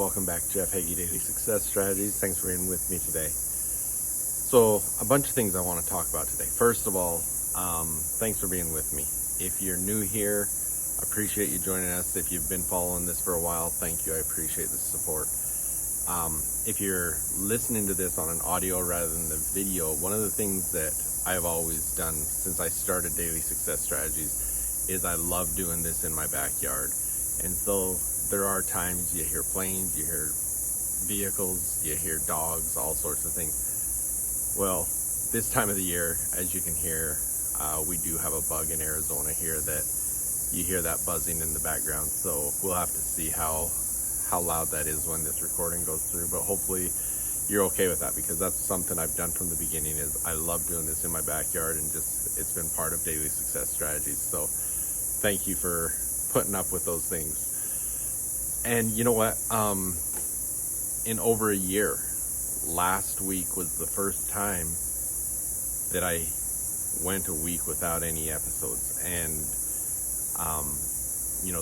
welcome back to Heggie Daily Success Strategies. Thanks for being with me today. So, a bunch of things I want to talk about today. First of all, thanks for being with me. If you're new here, I appreciate you joining us. If you've been following this for a while, thank you. I appreciate the support. If you're listening to this on an audio rather than the video, one of the things that I've always done since I started Daily Success Strategies is I love doing this in my backyard. And so there are times you hear planes, you hear vehicles, you hear dogs, all sorts of things. Well, this time of the year, as you can hear, we do have a bug in Arizona here that you hear that buzzing in the background. So we'll have to see how loud that is when this recording goes through. But hopefully you're okay with that, because that's something I've done from the beginning. Is I love doing this in my backyard, and just it's been part of Daily Success Strategies. So thank you for putting up with those things. And you know what? In over a year, last week was the first time that I went a week without any episodes. And,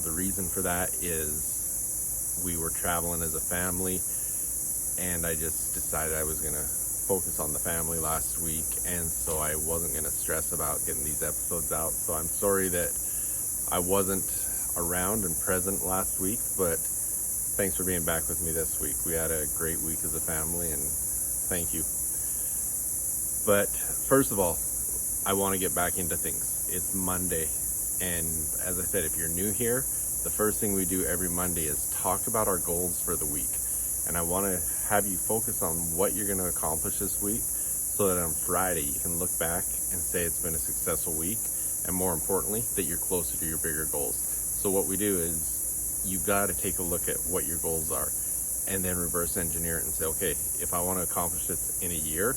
the reason for that is we were traveling as a family, and I just decided I was going to focus on the family last week. And so I wasn't going to stress about getting these episodes out. So I'm sorry that I wasn't around and present last week, but thanks for being back with me this week. We had a great week as a family, and thank you. But first of all, I want to get back into things. It's Monday, and as I said, if you're new here, the first thing we do every Monday is talk about our goals for the week. And I want to have you focus on what you're going to accomplish this week, so that on Friday you can look back and say it's been a successful week, and more importantly, that you're closer to your bigger goals. So what we do is you've got to take a look at what your goals are, and then reverse engineer it and say, okay, if I want to accomplish this in a year,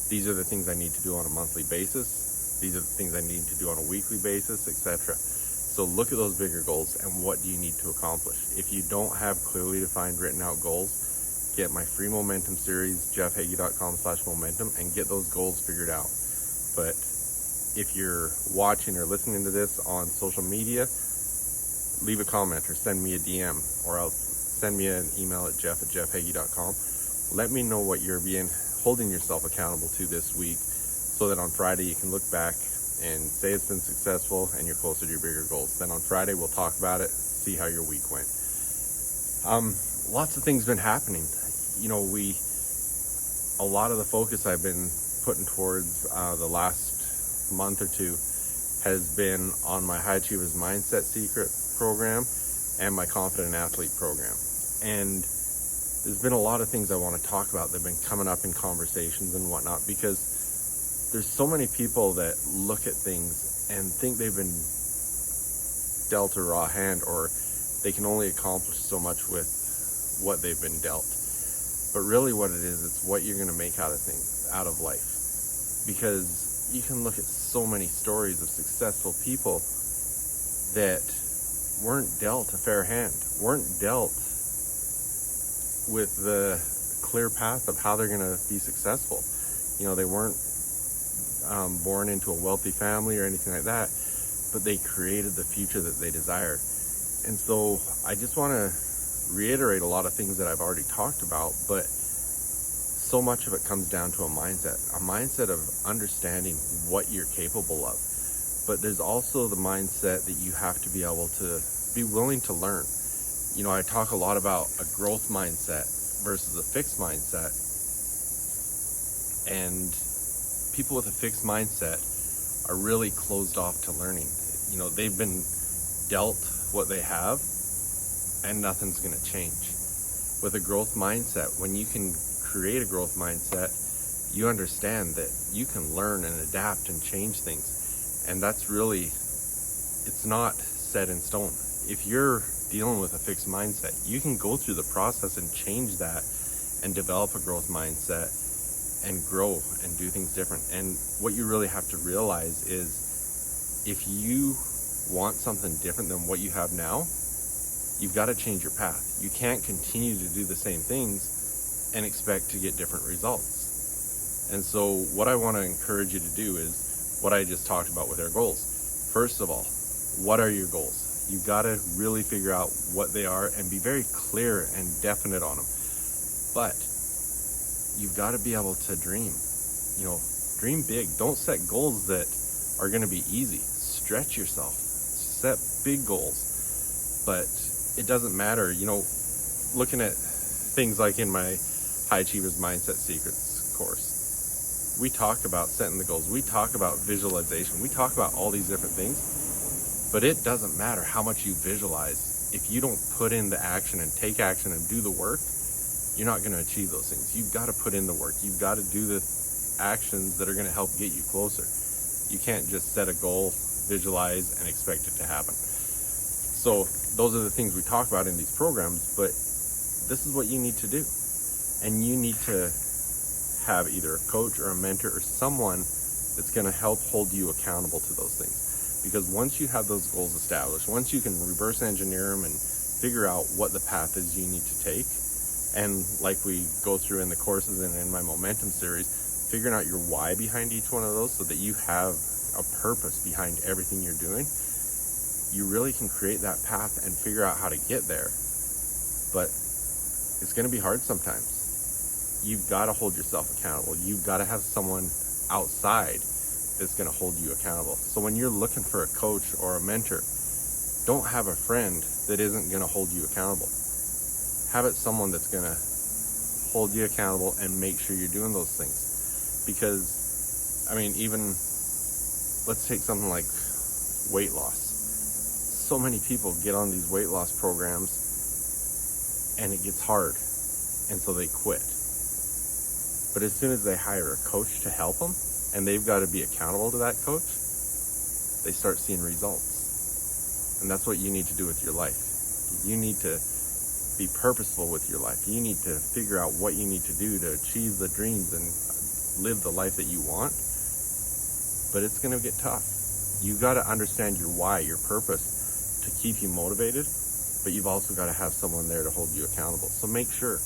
these are the things I need to do on a monthly basis. These are the things I need to do on a weekly basis, etc. So look at those bigger goals and what do you need to accomplish. If you don't have clearly defined written out goals, get my free momentum series, jeffheggie.com/momentum, and get those goals figured out. But if you're watching or listening to this on social media, leave a comment or send me a DM, or else send me an email at jeff@jeffheggie.com. Let me know what you're holding yourself accountable to this week, so that on Friday you can look back and say it's been successful and you're closer to your bigger goals. Then on Friday we'll talk about it, see how your week went. Lots of things been happening. A lot of the focus I've been putting towards the last month or two has been on my High Achievers Mindset Secret program and my Confident Athlete program. And there's been a lot of things I want to talk about that have been coming up in conversations and whatnot, because there's so many people that look at things and think they've been dealt a raw hand, or they can only accomplish so much with what they've been dealt. But really what it is, it's what you're going to make out of life. Because you can look at so many stories of successful people that weren't dealt a fair hand, weren't dealt with the clear path of how they're going to be successful. They weren't born into a wealthy family or anything like that, but they created the future that they desired. And so I just want to reiterate a lot of things that I've already talked about, but so much of it comes down to a mindset of understanding what you're capable of. But there's also the mindset that you have to be able to be willing to learn. I talk a lot about a growth mindset versus a fixed mindset. And people with a fixed mindset are really closed off to learning. They've been dealt what they have, and nothing's going to change. With a growth mindset, when you can create a growth mindset, you understand that you can learn and adapt and change things. And that's really, it's not set in stone. If you're dealing with a fixed mindset, you can go through the process and change that and develop a growth mindset and grow and do things different. And what you really have to realize is, if you want something different than what you have now, you've got to change your path. You can't continue to do the same things and expect to get different results. And so what I want to encourage you to do is what I just talked about with our goals. First of all, what are your goals? You've got to really figure out what they are and be very clear and definite on them. But you've got to be able to dream. Dream big. Don't set goals that are going to be easy. Stretch yourself. Set big goals. But it doesn't matter. Looking at things like in my High Achievers Mindset Secrets course, we talk about setting the goals. We talk about visualization. We talk about all these different things. But it doesn't matter how much you visualize. If you don't put in the action and take action and do the work, you're not going to achieve those things. You've got to put in the work. You've got to do the actions that are going to help get you closer. You can't just set a goal, visualize, and expect it to happen. So those are the things we talk about in these programs, but this is what you need to do. And you need to have either a coach or a mentor or someone that's going to help hold you accountable to those things. Because once you have those goals established, once you can reverse engineer them and figure out what the path is you need to take, and like we go through in the courses and in my momentum series, figuring out your why behind each one of those so that you have a purpose behind everything you're doing, you really can create that path and figure out how to get there. But it's going to be hard sometimes. You've got to hold yourself accountable. You've got to have someone outside that's going to hold you accountable. So when you're looking for a coach or a mentor, don't have a friend that isn't going to hold you accountable. Have it someone that's going to hold you accountable and make sure you're doing those things. Because, even let's take something like weight loss. So many people get on these weight loss programs and it gets hard, and so they quit. But as soon as they hire a coach to help them, and they've got to be accountable to that coach, they start seeing results. And that's what you need to do with your life. You need to be purposeful with your life. You need to figure out what you need to do to achieve the dreams and live the life that you want. But it's going to get tough. You've got to understand your why, your purpose, to keep you motivated, but you've also got to have someone there to hold you accountable. So make sure,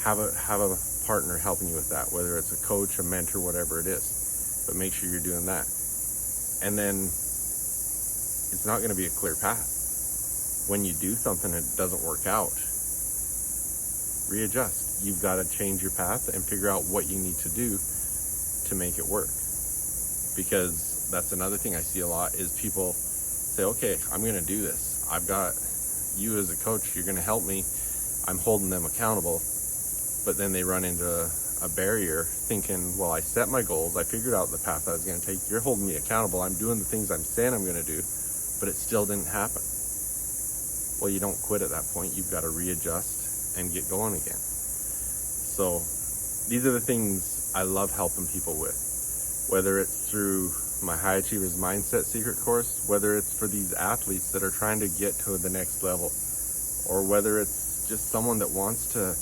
have a partner helping you with that, whether it's a coach, a mentor, whatever it is. But make sure you're doing that. And then it's not going to be a clear path. When you do something and it doesn't work out, readjust. You've got to change your path and figure out what you need to do to make it work. Because that's another thing I see a lot is people say, okay, I'm going to do this. I've got you as a coach. You're going to help me. I'm holding them accountable. But then they run into a barrier thinking, well, I set my goals. I figured out the path I was going to take. You're holding me accountable. I'm doing the things I'm saying I'm going to do, but it still didn't happen. Well, you don't quit at that point. You've got to readjust and get going again. So these are the things I love helping people with, whether it's through my High Achievers Mindset Secret course, whether it's for these athletes that are trying to get to the next level, or whether it's just someone that wants to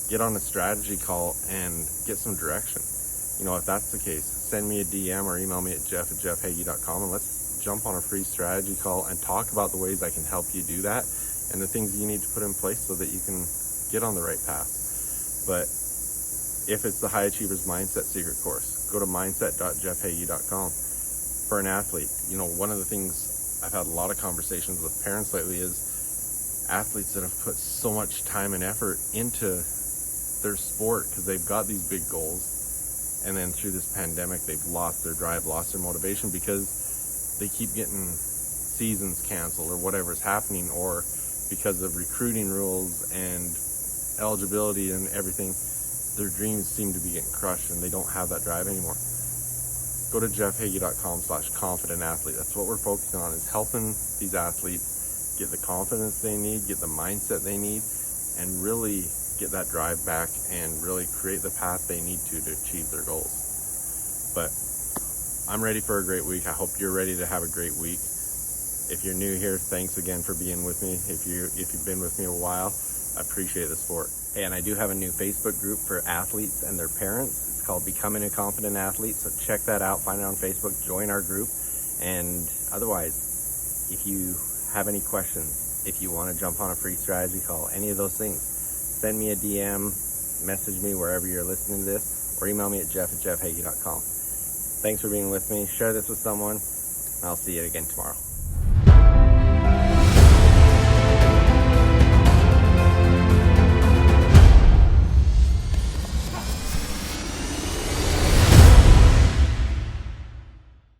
get on a strategy call and get some direction. If that's the case, send me a DM or email me at jeff@jeffheggie.com and let's jump on a free strategy call and talk about the ways I can help you do that and the things you need to put in place so that you can get on the right path. But if it's the High Achievers Mindset Secret course, go to mindset.jeffheggie.com. For an athlete, one of the things I've had a lot of conversations with parents lately is athletes that have put so much time and effort into their sport because they've got these big goals, and then through this pandemic they've lost their drive, lost their motivation because they keep getting seasons canceled or whatever's happening, or because of recruiting rules and eligibility and everything, their dreams seem to be getting crushed and they don't have that drive anymore. Go to jeffheggie.com/confident athlete. That's what we're focusing on, is helping these athletes get the confidence they need, get the mindset they need, and really get that drive back and really create the path they need to achieve their goals. But I'm ready for a great week. I hope you're ready to have a great week. If you're new here, thanks again for being with me. If you've been with me a while, I appreciate the support. Hey, and I do have a new Facebook group for athletes and their parents. It's called Becoming a Confident Athlete. So check that out, find it on Facebook, join our group. And otherwise, if you have any questions, if you want to jump on a free strategy call, any of those things, send me a DM, message me wherever you're listening to this, or email me at jeff@jeffheggie.com. Thanks for being with me. Share this with someone, and I'll see you again tomorrow.